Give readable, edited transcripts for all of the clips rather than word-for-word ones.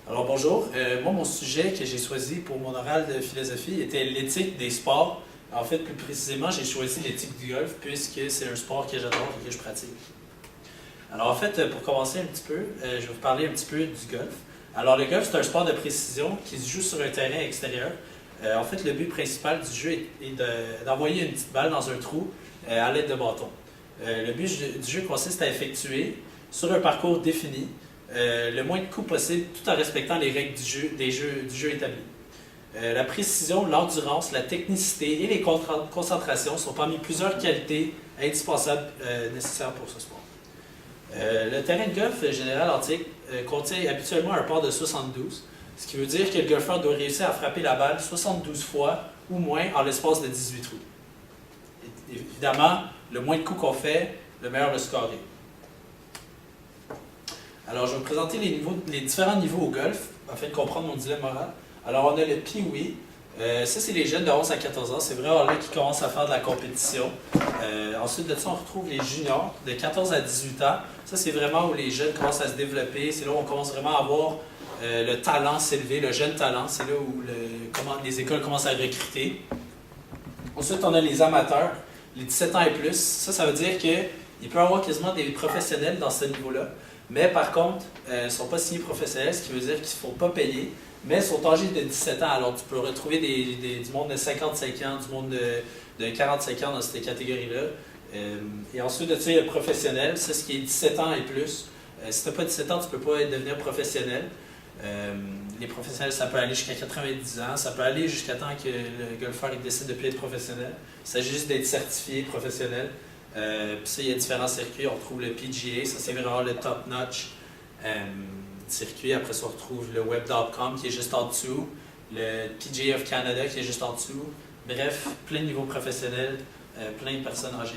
Alors bonjour, moi mon sujet que j'ai choisi pour mon oral de philosophie était l'éthique des sports. En fait, plus précisément, j'ai choisi l'éthique du golf puisque c'est un sport que j'adore et que je pratique. Alors en fait, pour commencer un petit peu, je vais vous parler un petit peu du golf. Alors le golf, c'est un sport de précision qui se joue sur un terrain extérieur. En fait, le but principal du jeu est d'envoyer une petite balle dans un trou à l'aide de bâtons. Le but du jeu consiste à effectuer sur un parcours défini le moins de coups possible tout en respectant les règles du jeu établi. La précision, l'endurance, la technicité et les concentrations sont parmi plusieurs qualités indispensables nécessaires pour ce sport. Le terrain de golf général antique contient habituellement un port de 72, ce qui veut dire que le golfeur doit réussir à frapper la balle 72 fois ou moins en l'espace de 18 trous. Évidemment, le moins de coups qu'on fait, le meilleur le score est. Alors, je vais vous présenter les différents niveaux au golf, afin de comprendre mon dilemme moral. Alors, on a le Pee-wee. Ça, c'est les jeunes de 11 à 14 ans. C'est vraiment là qui commencent à faire de la compétition. Ensuite de ça, on retrouve les juniors de 14 à 18 ans. Ça, c'est vraiment où les jeunes commencent à se développer. C'est là où on commence vraiment à voir le talent s'élever, le jeune talent. C'est là où les écoles commencent à recruter. Ensuite, on a les amateurs, les 17 ans et plus. Ça veut dire qu'il peut y avoir quasiment des professionnels dans ce niveau-là. Mais par contre, ils ne sont pas signés professionnels, ce qui veut dire qu'ils ne se font pas payer, mais ils sont âgés de 17 ans. Alors, tu peux retrouver du monde de 55 ans, du monde de 45 ans dans cette catégorie-là. Et ensuite de ça, il y a le professionnel. C'est ce qui est 17 ans et plus. Si tu n'as pas 17 ans, tu ne peux pas devenir professionnel. Les professionnels, ça peut aller jusqu'à 90 ans. Ça peut aller jusqu'à temps que le golfeur décide de ne plus être professionnel. Il s'agit juste d'être certifié professionnel. Puis ça, il y a différents circuits. On retrouve le PGA, ça c'est vraiment le top-notch circuit. Après ça, on retrouve le web.com qui est juste en dessous, le PGA of Canada qui est juste en dessous. Bref, plein de niveaux professionnels, plein de personnes âgées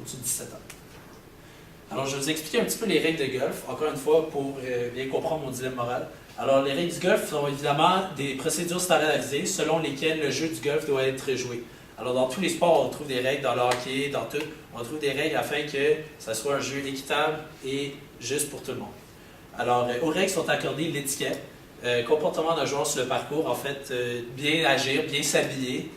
au-dessus de 17 ans. Alors, je vais vous expliquer un petit peu les règles de golf, encore une fois, pour bien comprendre mon dilemme moral. Alors, les règles du golf sont évidemment des procédures standardisées selon lesquelles le jeu du golf doit être joué. Alors, dans tous les sports, on trouve des règles, dans le hockey, dans tout, on trouve des règles afin que ça soit un jeu équitable et juste pour tout le monde. Alors, aux règles sont accordées l'étiquette, comportement d'un joueur sur le parcours, en fait, bien agir, bien s'habiller,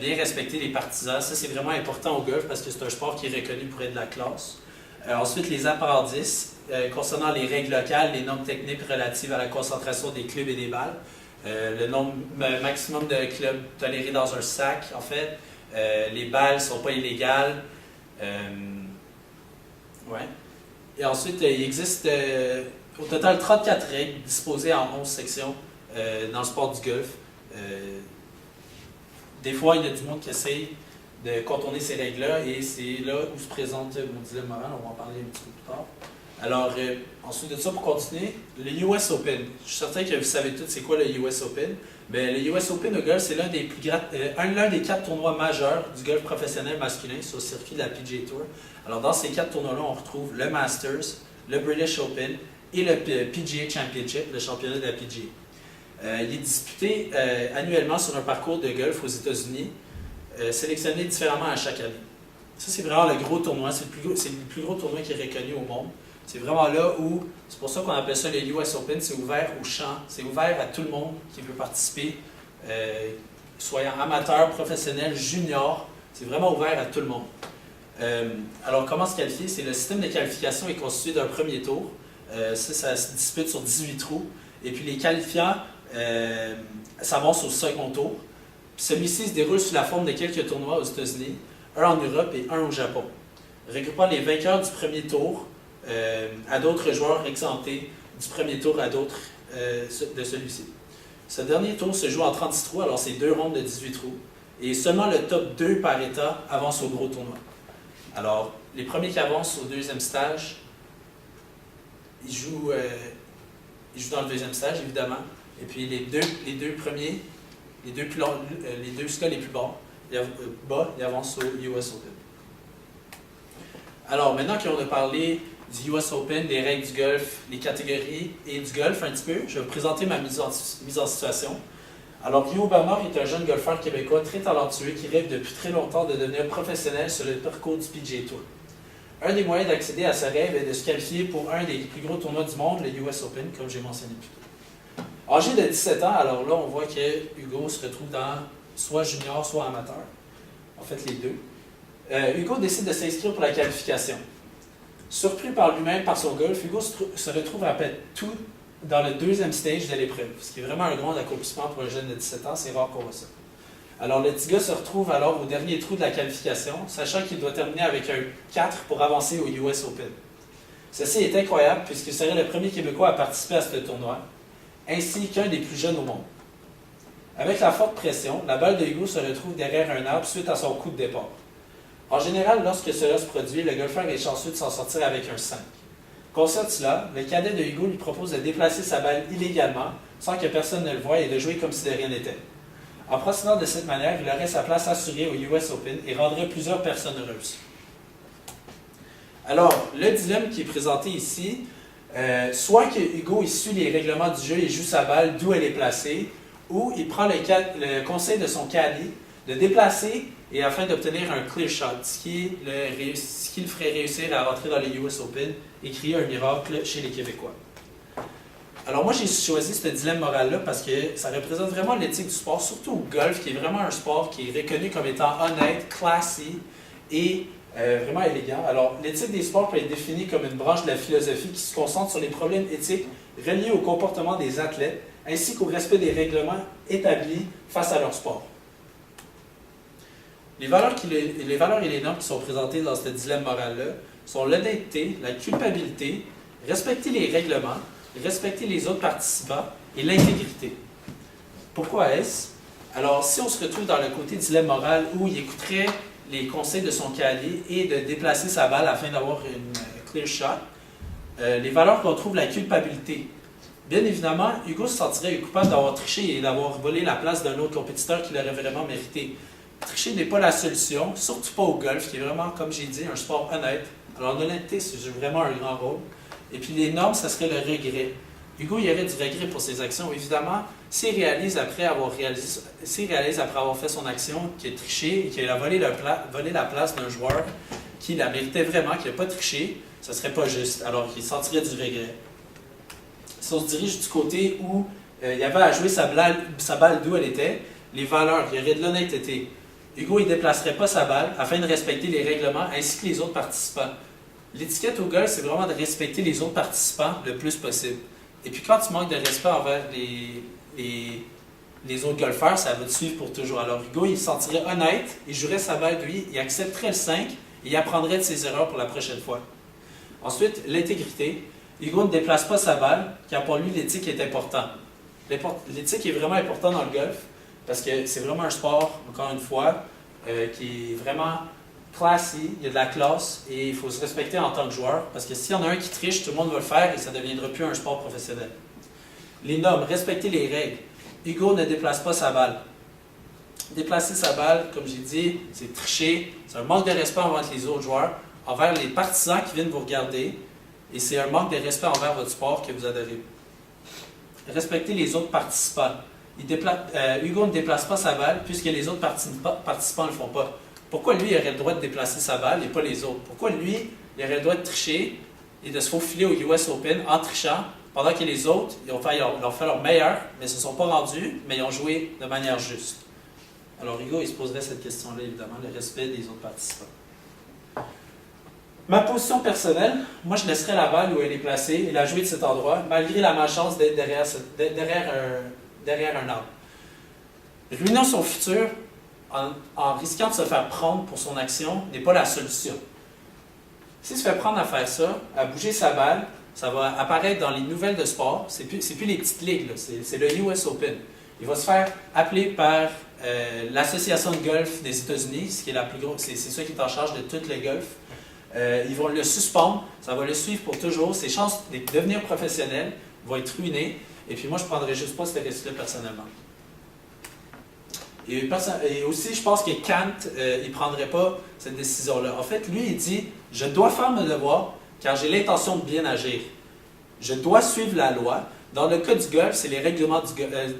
bien respecter les partisans. Ça, c'est vraiment important au golf parce que c'est un sport qui est reconnu pour être de la classe. Ensuite, les appendices, concernant les règles locales, les normes techniques relatives à la concentration des clubs et des balles. Le nombre maximum de clubs tolérés dans un sac, en fait. Les balles ne sont pas illégales. Ouais. Et ensuite, il existe au total 34 règles disposées en 11 sections dans le sport du golf. Des fois, il y a du monde qui essaye de contourner ces règles-là et c'est là où se présente mon dilemme moral. On va en parler un petit peu plus tard. Alors, ensuite de ça, pour continuer, le US Open. Je suis certain que vous savez tous c'est quoi le US Open. Mais le US Open au golf, c'est l'un des 4 tournois majeurs du golf professionnel masculin sur le circuit de la PGA Tour. Alors, dans ces 4 tournois-là, on retrouve le Masters, le British Open et le PGA Championship, le championnat de la PGA. Il est disputé annuellement sur un parcours de golf aux États-Unis, sélectionné différemment à chaque année. Ça, c'est vraiment le gros tournoi. C'est le plus gros tournoi qui est reconnu au monde. C'est vraiment là où, c'est pour ça qu'on appelle ça le US Open, c'est ouvert au champ, c'est ouvert à tout le monde qui veut participer, soyant amateur, professionnel, junior, c'est vraiment ouvert à tout le monde. Alors, comment se qualifier? C'est le système de qualification est constitué d'un premier tour, ça se dispute sur 18 trous, et puis les qualifiants s'avancent au second tour. Puis celui-ci se déroule sous la forme de quelques tournois aux États-Unis, un en Europe et un au Japon, regroupant les vainqueurs du premier tour à d'autres joueurs exemptés du premier tour à d'autres de celui-ci. Ce dernier tour se joue en 36 trous, alors c'est 2 rondes de 18 trous. Et seulement le top 2 par état avance au gros tournoi. Alors, les premiers qui avancent au deuxième stage, ils jouent dans le deuxième stage, évidemment. Et puis les deux premiers, les deux scores les plus bas, ils avancent au US Open. Alors, maintenant qu'on a parlé du US Open, des règles du golf, les catégories et du golf un petit peu, je vais vous présenter ma mise en situation. Alors, Rio Obama est un jeune golfeur québécois très talentueux qui rêve depuis très longtemps de devenir professionnel sur le parcours du PGA Tour. Un des moyens d'accéder à ce rêve est de se qualifier pour un des plus gros tournois du monde, le US Open, comme j'ai mentionné plus tôt. Âgé de 17 ans, alors là, on voit que Hugo se retrouve dans soit junior, soit amateur. En fait, les deux. Hugo décide de s'inscrire pour la qualification. Surpris par lui-même, par son golf, Hugo se retrouve après tout dans le deuxième stage de l'épreuve, ce qui est vraiment un grand accomplissement pour un jeune de 17 ans, c'est rare qu'on voit ça. Alors le petit gars se retrouve alors au dernier trou de la qualification, sachant qu'il doit terminer avec un 4 pour avancer au US Open. Ceci est incroyable puisqu'il serait le premier Québécois à participer à ce tournoi, ainsi qu'un des plus jeunes au monde. Avec la forte pression, la balle de Hugo se retrouve derrière un arbre suite à son coup de départ. En général, lorsque cela se produit, le golfeur est chanceux de s'en sortir avec un 5. Conscient de cela, le cadet de Hugo lui propose de déplacer sa balle illégalement, sans que personne ne le voie et de jouer comme si de rien n'était. En procédant de cette manière, il aurait sa place assurée au US Open et rendrait plusieurs personnes heureuses. Alors, le dilemme qui est présenté ici, soit que Hugo il suit les règlements du jeu et joue sa balle d'où elle est placée, ou il prend le conseil de son caddie de déplacer et afin d'obtenir un clear shot, ce qui le ferait réussir à rentrer dans les US Open et créer un miracle chez les Québécois. Alors moi j'ai choisi ce dilemme moral-là parce que ça représente vraiment l'éthique du sport, surtout au golf, qui est vraiment un sport qui est reconnu comme étant honnête, classy et vraiment élégant. Alors l'éthique des sports peut être définie comme une branche de la philosophie qui se concentre sur les problèmes éthiques reliés au comportement des athlètes ainsi qu'au respect des règlements établis face à leur sport. Les valeurs et les normes qui sont présentées dans ce dilemme moral-là sont l'honnêteté, la culpabilité, respecter les règlements, respecter les autres participants et l'intégrité. Pourquoi est-ce? Alors, si on se retrouve dans le côté dilemme moral où il écouterait les conseils de son caddie et de déplacer sa balle afin d'avoir une clear shot, les valeurs qu'on trouve, la culpabilité. Bien évidemment, Hugo se sentirait coupable d'avoir triché et d'avoir volé la place d'un autre compétiteur qui l'aurait vraiment mérité. Tricher n'est pas la solution, surtout pas au golf, qui est vraiment, comme j'ai dit, un sport honnête. Alors l'honnêteté, c'est vraiment un grand rôle. Et puis les normes, ça serait le regret. Hugo, il y aurait du regret pour ses actions. Évidemment, s'il réalise après avoir fait son action qu'il a triché et qu'il a volé la place d'un joueur qui la méritait vraiment, qui n'a pas triché, ce ne serait pas juste. Alors il sentirait du regret. Si on se dirige du côté où il y avait à jouer sa balle d'où elle était, les valeurs, il y aurait de l'honnêteté. Hugo ne déplacerait pas sa balle afin de respecter les règlements ainsi que les autres participants. L'étiquette au golf, c'est vraiment de respecter les autres participants le plus possible. Et puis quand tu manques de respect envers les autres golfeurs, ça va te suivre pour toujours. Alors Hugo, il se sentirait honnête, il jouerait sa balle lui, il accepterait le 5 et il apprendrait de ses erreurs pour la prochaine fois. Ensuite, l'intégrité. Hugo ne déplace pas sa balle, car pour lui, l'éthique est important. L'éthique est vraiment important dans le golf, parce que c'est vraiment un sport, encore une fois, qui est vraiment classy, il y a de la classe, et il faut se respecter en tant que joueur, parce que s'il y en a un qui triche, tout le monde va le faire, et ça ne deviendra plus un sport professionnel. Les normes, respecter les règles. Hugo ne déplace pas sa balle. Déplacer sa balle, comme j'ai dit, c'est tricher, c'est un manque de respect envers les autres joueurs, envers les partisans qui viennent vous regarder, et c'est un manque de respect envers votre sport que vous adorez. Respecter les autres participants. Hugo ne déplace pas sa balle puisque les autres participants ne le font pas. Pourquoi lui, il aurait le droit de déplacer sa balle et pas les autres? Pourquoi lui, il aurait le droit de tricher et de se faufiler au US Open en trichant, pendant que les autres, ils ont fait leur meilleur, mais ne se sont pas rendus, mais ils ont joué de manière juste? Alors Hugo, il se poserait cette question-là, évidemment, le respect des autres participants. Ma position personnelle, moi je laisserais la balle où elle est placée et la jouer de cet endroit, malgré la malchance d'être derrière un arbre. Ruiner son futur en risquant de se faire prendre pour son action n'est pas la solution. S'il se fait prendre à faire ça, à bouger sa balle, ça va apparaître dans les nouvelles de sport, c'est plus les petites ligues, c'est le US Open. Il va se faire appeler par l'Association de golf des États-Unis, ce qui est la plus grosse, c'est ceux qui est en charge de tout le golf. Ils vont le suspendre, ça va le suivre pour toujours. Ses chances de devenir professionnel vont être ruinées. Et puis moi, je ne prendrais juste pas ce risque-là personnellement. Et aussi, je pense que Kant, il ne prendrait pas cette décision-là. En fait, lui, il dit « Je dois faire mes devoirs car j'ai l'intention de bien agir. Je dois suivre la loi. » Dans le cas du golf, c'est les règlements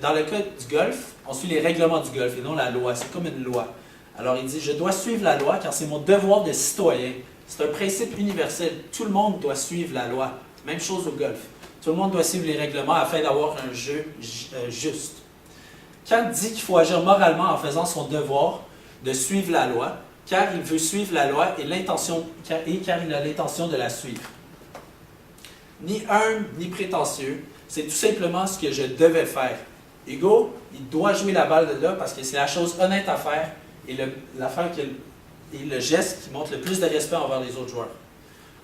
dans le cas du golf, on suit les règlements du golf et non la loi. C'est comme une loi. Alors, il dit « Je dois suivre la loi car c'est mon devoir de citoyen. » C'est un principe universel. Tout le monde doit suivre la loi. Même chose au golf. Tout le monde doit suivre les règlements afin d'avoir un jeu juste. Kant dit qu'il faut agir moralement en faisant son devoir de suivre la loi, car il veut suivre la loi car il a l'intention de la suivre. Ni humble, ni prétentieux, c'est tout simplement ce que je devais faire. Hugo, il doit jouer la balle de là parce que c'est la chose honnête à faire et le geste qui montre le plus de respect envers les autres joueurs.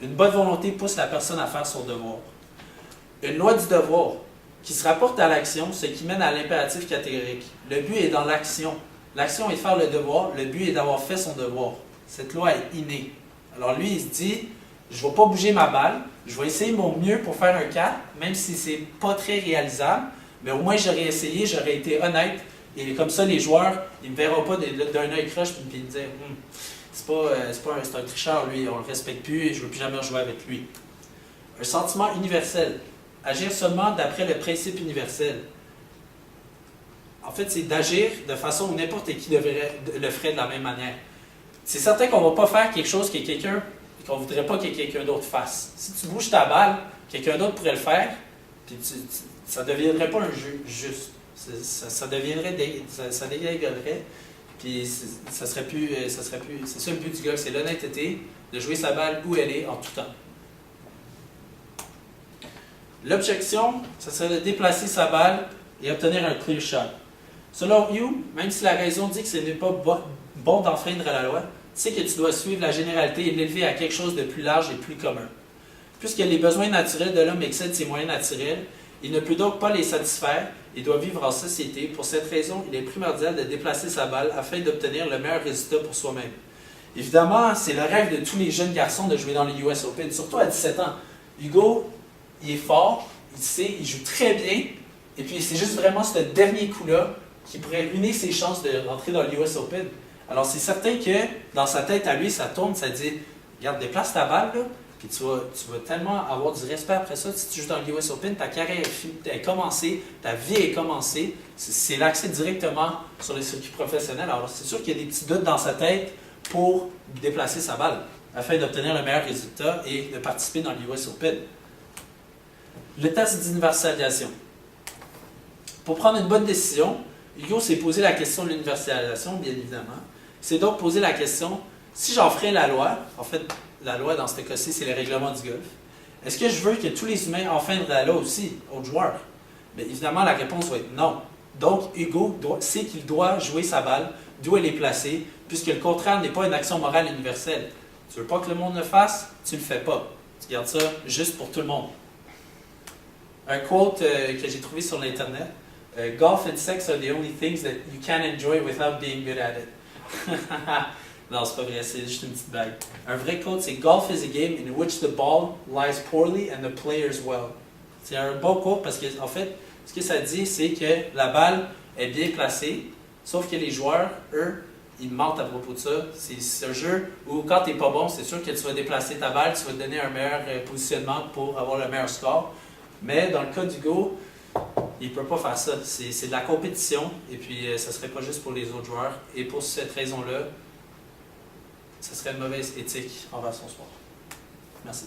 Une bonne volonté pousse la personne à faire son devoir. Une loi du devoir qui se rapporte à l'action, ce qui mène à l'impératif catégorique. Le but est dans l'action. L'action est de faire le devoir, le but est d'avoir fait son devoir. Cette loi est innée. Alors lui, il se dit, je ne vais pas bouger ma balle, je vais essayer mon mieux pour faire un 4, même si ce n'est pas très réalisable, mais au moins j'aurais essayé, j'aurais été honnête, et comme ça les joueurs, ils ne me verront pas d'un œil croche et me dire, c'est un tricheur lui, on ne le respecte plus et je ne veux plus jamais jouer avec lui. Un sentiment universel. Agir seulement d'après le principe universel. En fait, c'est d'agir de façon où n'importe qui le ferait de la même manière. C'est certain qu'on ne va pas faire quelque chose qu'on ne voudrait pas que quelqu'un d'autre fasse. Si tu bouges ta balle, quelqu'un d'autre pourrait le faire, puis ça ne deviendrait pas un jeu juste. Ça dégringolerait, puis ça serait plus. C'est ça le but du golf, c'est l'honnêteté, de jouer sa balle où elle est en tout temps. L'objection, ça serait de déplacer sa balle et obtenir un clear shot. Selon Hume, même si la raison dit que ce n'est pas bon d'enfreindre la loi, tu sais que tu dois suivre la généralité et l'élever à quelque chose de plus large et plus commun. Puisque les besoins naturels de l'homme excèdent ses moyens naturels, il ne peut donc pas les satisfaire et doit vivre en société. Pour cette raison, il est primordial de déplacer sa balle afin d'obtenir le meilleur résultat pour soi-même. Évidemment, c'est le rêve de tous les jeunes garçons de jouer dans les US Open, surtout à 17 ans. Hugo, il est fort, il sait, il joue très bien, et puis c'est juste vraiment ce dernier coup-là qui pourrait ruiner ses chances de rentrer dans le US Open. Alors c'est certain que dans sa tête à lui, ça tourne, ça dit « Regarde, déplace ta balle, là, puis tu vas tellement avoir du respect après ça. Si tu joues dans le US Open, ta carrière est commencée, ta vie est commencée. C'est l'accès directement sur les circuits professionnels. Alors c'est sûr qu'il y a des petits doutes dans sa tête pour déplacer sa balle afin d'obtenir le meilleur résultat et de participer dans le US Open. Le test d'universalisation. Pour prendre une bonne décision, Hugo s'est posé la question de l'universalisation, bien évidemment. Il s'est donc posé la question, si j'enfreins la loi, en fait, la loi dans ce cas-ci, c'est les règlements du golf, est-ce que je veux que tous les humains enfreignent la loi aussi, aux joueurs? Bien évidemment, la réponse va être non. Donc, Hugo sait qu'il doit jouer sa balle, d'où elle est placée, puisque le contraire n'est pas une action morale universelle. Tu ne veux pas que le monde le fasse, tu ne le fais pas. Tu gardes ça juste pour tout le monde. Un quote que j'ai trouvé sur l'Internet. Golf and sex are the only things that you can enjoy without being good at it. Non, c'est pas vrai, c'est juste une petite blague. Un vrai quote, c'est Golf is a game in which the ball lies poorly and the players well. C'est un bon quote parce qu'en fait, ce que ça dit, c'est que la balle est bien placée, sauf que les joueurs, eux, ils mentent à propos de ça. C'est un jeu où quand tu n'es pas bon, c'est sûr que tu vas déplacer ta balle, tu vas te donner un meilleur positionnement pour avoir le meilleur score. Mais dans le cas d'Hugo, il ne peut pas faire ça. C'est de la compétition et puis ça ne serait pas juste pour les autres joueurs. Et pour cette raison-là, ce serait une mauvaise éthique envers son sport. Merci.